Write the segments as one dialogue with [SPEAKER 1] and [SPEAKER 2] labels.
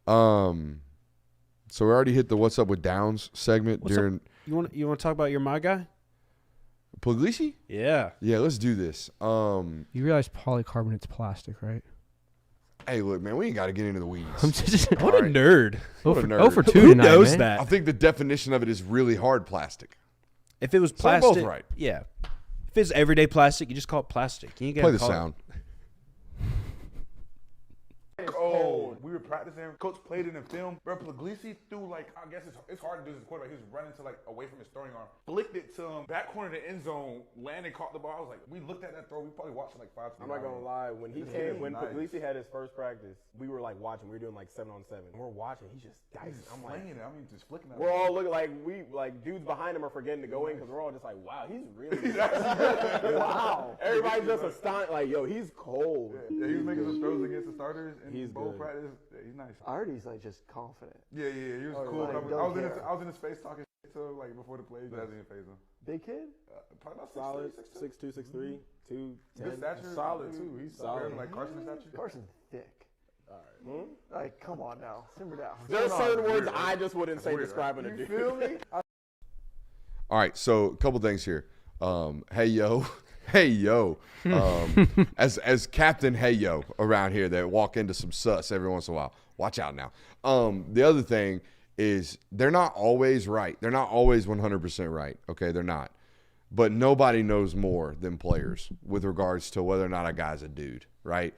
[SPEAKER 1] So we already hit the "What's Up with Downs" segment during.
[SPEAKER 2] You want to talk about your my guy?
[SPEAKER 1] Puglisi?
[SPEAKER 2] Yeah.
[SPEAKER 1] Yeah, let's do this.
[SPEAKER 3] You realize polycarbonate's plastic, right?
[SPEAKER 1] Hey, look, man, we ain't got to get into the weeds.
[SPEAKER 2] What a nerd.
[SPEAKER 1] What a nerd.
[SPEAKER 3] For 2
[SPEAKER 2] Who
[SPEAKER 3] tonight,
[SPEAKER 2] knows
[SPEAKER 3] man.
[SPEAKER 2] that?
[SPEAKER 1] I think the definition of it is really hard plastic.
[SPEAKER 2] If it was
[SPEAKER 1] So they're
[SPEAKER 2] plastic,
[SPEAKER 1] both right.
[SPEAKER 2] yeah. If it's everyday plastic, you just call it plastic. You
[SPEAKER 1] Play the sound.
[SPEAKER 4] Oh, we were practicing. Coach played in the film. Bro, Puglisi threw I guess it's hard to do this quarterback. He was running to away from his throwing arm. Flicked it to him. Back corner of the end zone. Landed, caught the ball. I was like, we looked at that throw. We probably watched it 5 times.
[SPEAKER 5] I'm not gonna lie. When Puglisi had his first practice, we were watching. We were doing 7-on-7. And we're watching. He's just dicing. I'm like,
[SPEAKER 4] it. I mean, just flicking it.
[SPEAKER 5] we're all looking dudes behind him are forgetting to go in because we're all just wow, he's really wow. Everybody's just astonished. Yo, he's cold.
[SPEAKER 4] Yeah, he was making some throws against the starters in bowl
[SPEAKER 5] good.
[SPEAKER 4] practice. Yeah, he's nice.
[SPEAKER 6] Artie's just confident.
[SPEAKER 4] Yeah, he was cool. I was in his face talking shit to him before the plays. That didn't phase him.
[SPEAKER 6] Big kid?
[SPEAKER 4] Probably about
[SPEAKER 5] Solid,
[SPEAKER 4] 6'2",
[SPEAKER 5] 6'2", 6'3", 210.
[SPEAKER 4] Good stature.
[SPEAKER 5] Solid too. He's solid.
[SPEAKER 4] Like Carson stature.
[SPEAKER 6] Carson's thick.
[SPEAKER 5] All right.
[SPEAKER 6] Come on now. Simmer down.
[SPEAKER 5] There's certain words I just wouldn't say describing a dude.
[SPEAKER 6] You feel me?
[SPEAKER 1] All right, so a couple things here. Hey yo, as Captain Hey Yo around here that walk into some sus every once in a while. Watch out now. The other thing is they're not always right. They're not always 100% right. Okay, they're not. But nobody knows more than players with regards to whether or not a guy's a dude, right?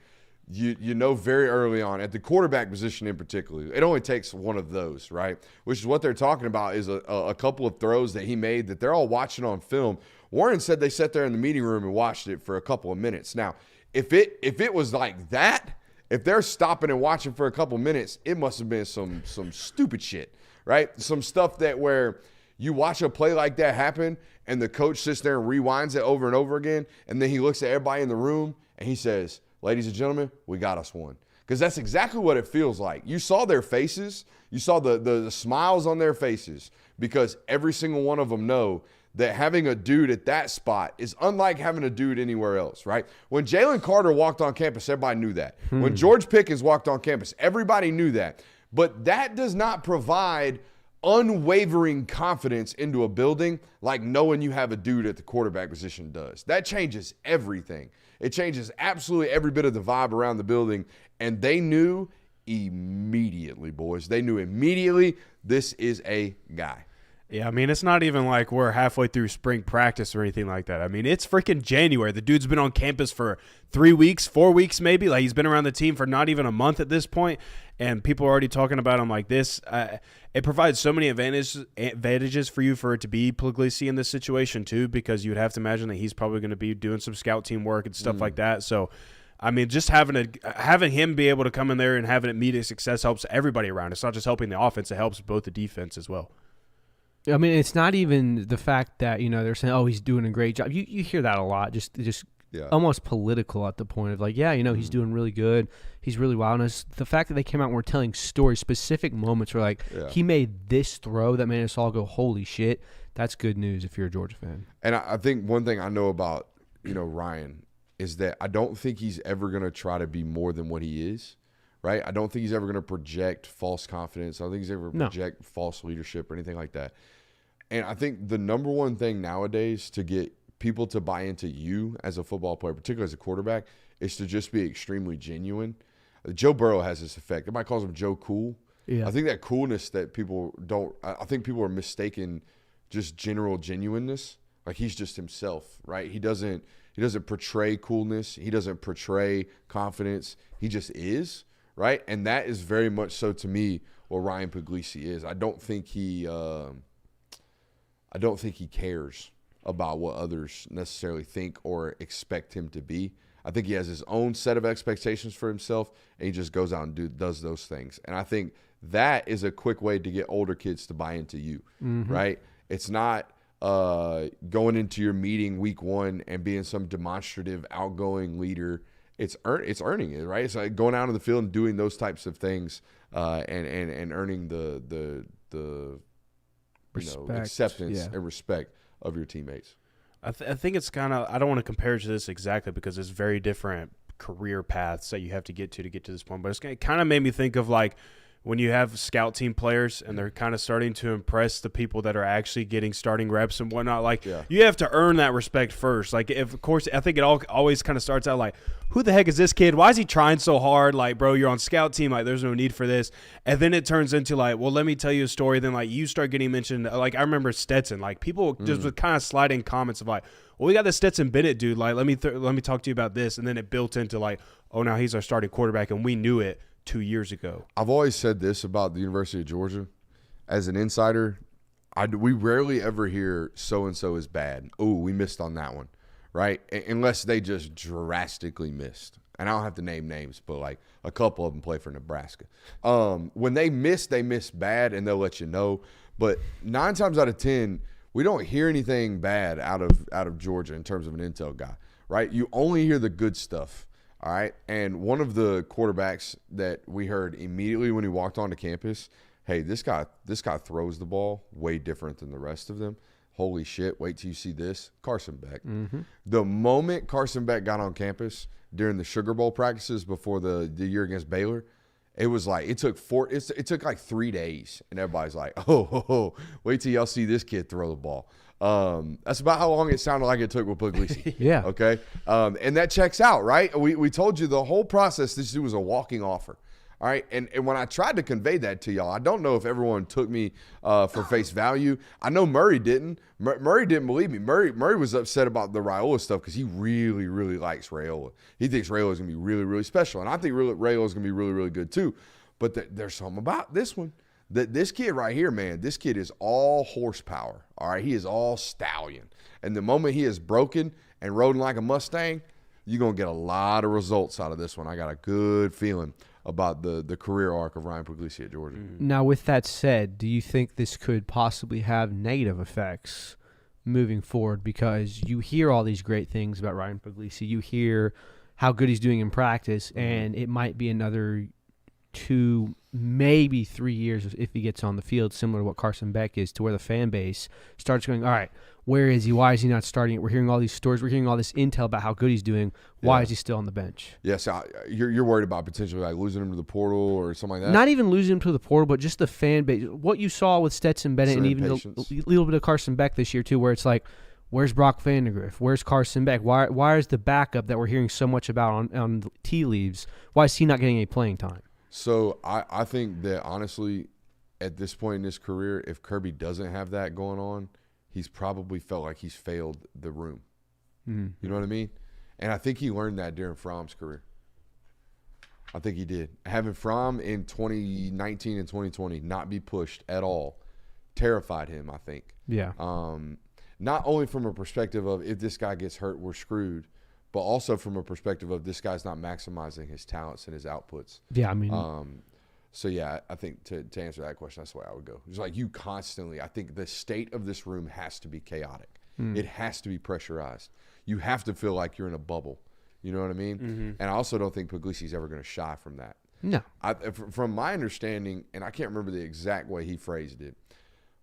[SPEAKER 1] You know very early on, at the quarterback position in particular, it only takes one of those, right? Which is what they're talking about is a couple of throws that he made that they're all watching on film. Warren said they sat there in the meeting room and watched it for a couple of minutes. Now, if it was like that, if they're stopping and watching for a couple minutes, it must have been some stupid shit, right? Some stuff that where you watch a play like that happen and the coach sits there and rewinds it over and over again, and then he looks at everybody in the room and he says, "Ladies and gentlemen, we got us one." Because that's exactly what it feels like. You saw their faces. You saw the smiles on their faces because every single one of them know that having a dude at that spot is unlike having a dude anywhere else, right? When Jalen Carter walked on campus, everybody knew that. When George Pickens walked on campus, everybody knew that. But that does not provide unwavering confidence into a building like knowing you have a dude at the quarterback position does. That changes everything. It changes absolutely every bit of the vibe around the building, and they knew immediately, boys. They knew immediately this is a guy.
[SPEAKER 2] Yeah, I mean, it's not even like we're halfway through spring practice or anything like that. I mean, it's freaking January. The dude's been on campus for 3 weeks, 4 weeks maybe. He's been around the team for not even a month at this point, and people are already talking about him like this. It provides so many advantages for you for it to be Puglisi in this situation too, because you would have to imagine that he's probably going to be doing some scout team work and stuff like that. So, I mean, just having him be able to come in there and having it meet a success helps everybody around. It's not just helping the offense; it helps both the defense as well.
[SPEAKER 3] I mean, it's not even the fact that, they're saying, oh, he's doing a great job. You hear that a lot, just almost political at the point of he's doing really good. He's really wild. And it's the fact that they came out and were telling stories, specific moments where, he made this throw that made us all go, holy shit. That's good news if you're a Georgia fan.
[SPEAKER 1] And I think one thing I know about, Ryan is that I don't think he's ever going to try to be more than what he is, right? I don't think he's ever going to project false confidence. I don't think he's ever project false leadership or anything like that. And I think the number one thing nowadays to get people to buy into you as a football player, particularly as a quarterback, is to just be extremely genuine. Joe Burrow has this effect. Everybody calls him Joe Cool.
[SPEAKER 3] Yeah.
[SPEAKER 1] I think that coolness that people don't – I think people are mistaken just general genuineness. Like he's just himself, right? He doesn't portray coolness. He doesn't portray confidence. He just is, right? And that is very much so to me what Ryan Puglisi is. I don't think he cares about what others necessarily think or expect him to be. I think he has his own set of expectations for himself, and he just goes out and does those things. And I think that is a quick way to get older kids to buy into you, right? It's not going into your meeting week one and being some demonstrative, outgoing leader. It's earning it, right? It's like going out on the field and doing those types of things and earning the acceptance and respect of your teammates.
[SPEAKER 2] I think it's kind of – I don't want to compare it to this exactly because it's very different career paths that you have to get to this point. But it kind of made me think of when you have scout team players and they're kind of starting to impress the people that are actually getting starting reps and whatnot, like you have to earn that respect first. Like, if, of course, I think it always kind of starts out like, who the heck is this kid? Why is he trying so hard? Like, bro, you're on scout team. Like, there's no need for this. And then it turns into like, well, let me tell you a story. Then like you start getting mentioned. Like, I remember Stetson. Like, people just would kind of slide in comments of like, well, we got this Stetson Bennett dude. Like, let me talk to you about this. And then it built into like, oh, now he's our starting quarterback, and we knew it 2 years ago.
[SPEAKER 1] I've always said this about the University of Georgia. As an insider, we rarely ever hear so-and-so is bad. Oh, we missed on that one, right? Unless they just drastically missed. And I don't have to name names, but like a couple of them play for Nebraska. When they miss bad, and they'll let you know. But 9 times out of 10, we don't hear anything bad out of Georgia in terms of an intel guy, right? You only hear the good stuff. All right, and one of the quarterbacks that we heard immediately when he walked onto campus, hey, this guy throws the ball way different than the rest of them. Holy shit, wait till you see this. Carson Beck.
[SPEAKER 3] Mm-hmm.
[SPEAKER 1] The moment Carson Beck got on campus during the Sugar Bowl practices before the year against Baylor, it was like it took like 3 days, and everybody's like, oh, wait till y'all see this kid throw the ball. That's about how long it sounded like it took with Puglisi.
[SPEAKER 3] Yeah.
[SPEAKER 1] Okay. And that checks out, right? We told you the whole process, this dude was a walking offer. All right. And when I tried to convey that to y'all, I don't know if everyone took me for face value. I know Murray didn't. Murray didn't believe me. Murray was upset about the Raiola stuff because he really, really likes Raiola. He thinks Raiola's going to be really, really special. And I think Raiola's going to be really, really good too. But there's something about this one. This kid right here, man, this kid is all horsepower, all right? He is all stallion. And the moment he is broken and roding like a Mustang, you're going to get a lot of results out of this one. I got a good feeling about the career arc of Ryan Puglisi at Georgia.
[SPEAKER 3] Now, with that said, do you think this could possibly have negative effects moving forward? Because you hear all these great things about Ryan Puglisi. You hear how good he's doing in practice, and it might be another 2, maybe 3 years if he gets on the field, similar to what Carson Beck is, to where the fan base starts going, all right, where is he? Why is he not starting it? We're hearing all these stories. We're hearing all this intel about how good he's doing. Why is he still on the bench?
[SPEAKER 1] Yes, you're worried about potentially like losing him to the portal or something like that?
[SPEAKER 3] Not even losing him to the portal, but just the fan base. What you saw with Stetson Bennett and even a little bit of Carson Beck this year too, where it's like, where's Brock Vandegrift? Where's Carson Beck? Why is the backup that we're hearing so much about on tea leaves, why is he not getting any playing time?
[SPEAKER 1] So I think that honestly, at this point in his career, if Kirby doesn't have that going on, he's probably felt like he's failed the room.
[SPEAKER 3] Mm.
[SPEAKER 1] You know what I mean? And I think he learned that during Fromm's career. I think he did. Having Fromm in 2019 and 2020 not be pushed at all terrified him, I think.
[SPEAKER 3] Yeah.
[SPEAKER 1] Not only from a perspective of if this guy gets hurt, we're screwed, but also from a perspective of this guy's not maximizing his talents and his outputs.
[SPEAKER 3] Yeah, I mean.
[SPEAKER 1] So, yeah, I think to answer that question, that's the way I would go. It's like you constantly – I think the state of this room has to be chaotic. It has to be pressurized. You have to feel like you're in a bubble. You know what I mean? Mm-hmm. And I also don't think Puglisi's ever going to shy from that.
[SPEAKER 3] No.
[SPEAKER 1] From my understanding, and I can't remember the exact way he phrased it,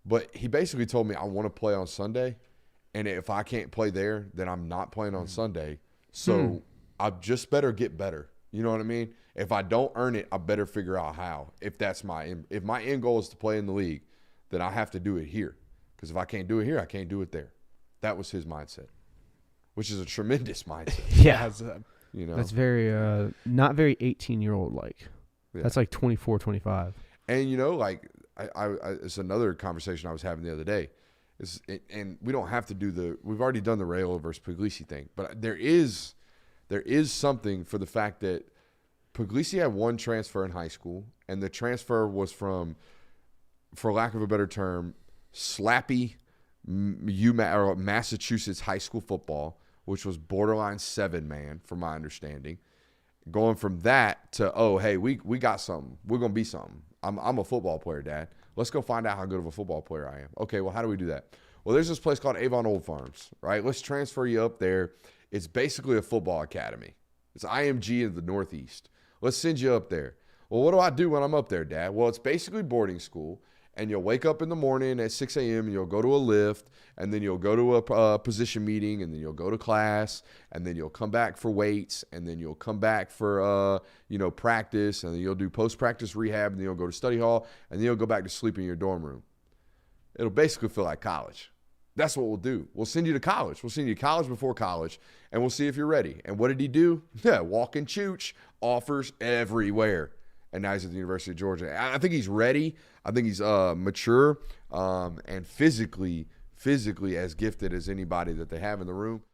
[SPEAKER 1] but he basically told me I want to play on Sunday, and if I can't play there, then I'm not playing on Sunday. So I just better get better. You know what I mean? If I don't earn it, I better figure out how. If my end goal is to play in the league, then I have to do it here. Because if I can't do it here, I can't do it there. That was his mindset, which is a tremendous mindset.
[SPEAKER 3] Yeah.
[SPEAKER 1] You know,
[SPEAKER 3] that's very not very 18-year-old like.
[SPEAKER 1] Yeah.
[SPEAKER 3] That's like 24, 25.
[SPEAKER 1] And you know, like I it's another conversation I was having the other day. And we don't have to we've already done the Raiola versus Puglisi thing, but there is something for the fact that Puglisi had one transfer in high school, and the transfer was from, for lack of a better term, slappy Massachusetts high school football, which was borderline 7-man, from my understanding. Going from that to, oh, hey, we got something. We're going to be something. I'm a football player, Dad. Let's go find out how good of a football player I am. Okay, well, how do we do that? Well, there's this place called Avon Old Farms, right? Let's transfer you up there. It's basically a football academy. It's IMG in the Northeast. Let's send you up there. Well, what do I do when I'm up there, Dad? Well, it's basically boarding school, and you'll wake up in the morning at 6 a.m. and you'll go to a lift, and then you'll go to a position meeting, and then you'll go to class, and then you'll come back for weights, and then you'll come back for practice, and then you'll do post-practice rehab, and then you'll go to study hall, and then you'll go back to sleep in your dorm room. It'll basically feel like college. That's what we'll do. We'll send you to college. We'll send you to college before college, and we'll see if you're ready. And what did he do? Yeah, walk and chooch, offers everywhere. And now he's at the University of Georgia. I think he's ready. I think he's mature and physically as gifted as anybody that they have in the room.